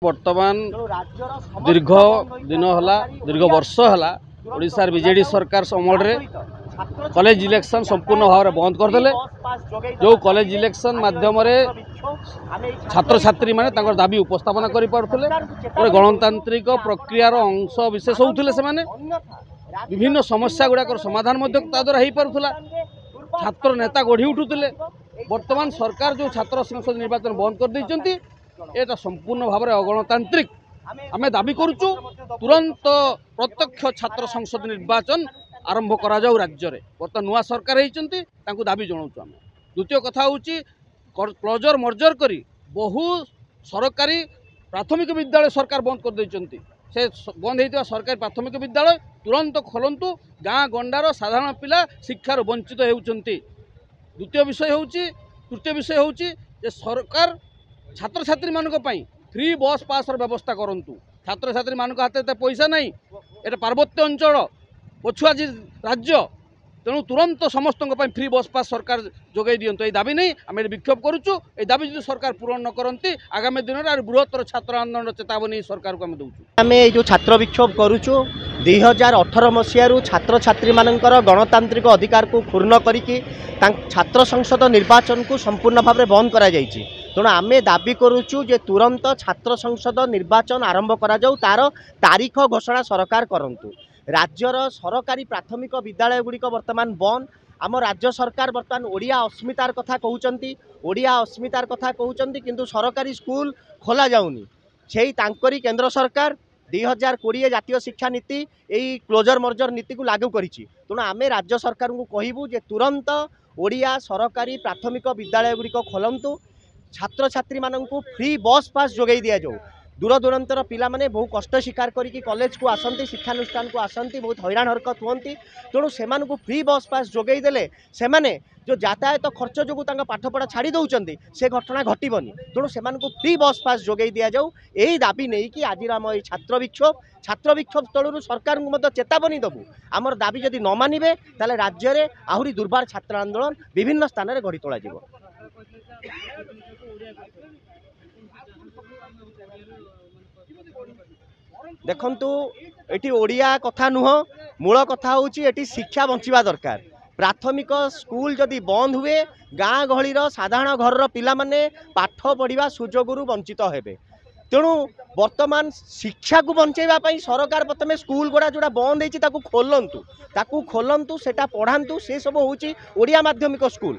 बर्तमान दीर्घ दिन है दीर्घ वर्ष है ओडिशार बीजेडी सरकार समल कॉलेज इलेक्शन संपूर्ण भाव में बंद करदे। जो कॉलेज इलेक्शन माध्यम छात्र छात्री माने दाबी उपस्थापन कर गणतांत्रिक प्रक्रियार अंश विशेष होते से विभिन्न समस्या गुड़ाक समाधान द्वारा हो पारुला। छात्र नेता गढ़ी उठुले। वर्तमान सरकार जो छात्र संसद निर्वाचन बंद कर देइचंती एटा संपूर्ण भाव में अगणतांत्रिक। आमे दाबी करुचु तुरंत प्रत्यक्ष छात्र संसद निर्वाचन आरंभ करा जाऊ राज्य में। बर्तमान नुआ सरकार होती दाबी जनाऊँ आम। द्वितीय कथा हूँ क्लोजर मर्जर करी बहु सरकारी प्राथमिक विद्यालय सरकार बंद कर देइचंती। से बंद होता सरकारी प्राथमिक विद्यालय तुरंत खोलंतु। गाँ गंडार साधारण पिला शिक्षार वंचित होउचंती। द्वितीय विषय हूँ तृतीय विषय हूँ सरकार छात्र छात्री मानक पई फ्री बस पास व्यवस्था करंतु। छात्र छात्री मानक हाथ एत पैसा नहीं। एटा पार्वत्य अंचल पछुआ राज्य तेणु तुरंत समस्त फ्री बस पास सरकार जोगाई दिंतु। ये दाबी नहीं आम विक्षोभ करुचु। ये दाबी जो सरकार पूरण न करती आगामी दिन में बृहत्तर छात्र आंदोलन चेतावनी सरकार को आम दौचु। आम जो छात्र विक्षोभ करुचु 2018 मसीह छात्र छात्री मानकर गणतांत्रिक अधिकार को क्षुण्ण करिकी छात्र संसद निर्वाचन को संपूर्ण भाव में बंद करा जायछि। तेणु आम दाबी करुचु जे तुरंत छात्र संसद निर्वाचन आरंभ करा जाऊ तार तारीख घोषणा सरकार करंतु। राज्यर सरकारी प्राथमिक विद्यालय गुड़िक वर्तमान बंद। आम राज्य सरकार वर्तमान ओडिया अस्मितार कथा कहउचंती। ओडिया अस्मितार कथा कहउचंती किंतु सरकारी स्कूल खोला जाउनी। सेही तांकरी केंद्र सरकार 2020 जातीय शिक्षा नीति यही क्लोजर मर्जर नीति को लागू करिछि। तेणु आम राज्य सरकार को कहबू जे तुरंत ओडिया सरकारी प्राथमिक विद्यालय गुड़िक खोलंतु। छात्र छात्री मानू फ्री बस पास जोगाई दि जाऊ। दूर दूरांतर पिला माने बहु कष्ट स्वीकार करी कॉलेज को आसती शिक्षानुष्ठान को आसती बहुत हैरान हरकत हुंती। तेणु से फ्री बस पास जोगाई देले से जो यातायात खर्च जो पाठपढ़ा छाड़ी दौरान से घटना घटबनी। तेणु से फ्री बस पास जोगाई दि जाऊ। यही दाबी नहीं कि आज आम ये छात्र विक्षोभ तलू सरकार को चेतावनी देवु। आमर दाबी जदि न मानिबे ताले राज्य में आहुरी दुर्बार छात्र आंदोलन विभिन्न स्थान में गढ़ी तोला जिवो। देखंतु एटी ओडिया कथा नुह मूल कथा हूँ एटी शिक्षा बंचिबा दरकार। प्राथमिक स्कूल जदि बंद हुए गाँ गहलीर साधारण घर पिला माने पाठ पढ़ा सुजोगरु वंचित हेबे। तेणु वर्तमान शिक्षा को बंचेबा पई सरकार प्रथमे स्कूल गुड़ा जोड़ा बंद होती खोलंतु सेटा पढ़ातु। से सब हूँ ओडिया माध्यमिक स्कूल।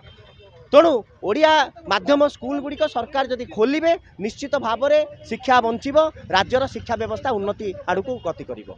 तेणु ओडिया माध्यम स्कूल गुड़िक सरकार जदि खोलिबे निश्चित भाव में शिक्षा बंचिब। राज्यर शिक्षा व्यवस्था उन्नति आड़ को गति करिब।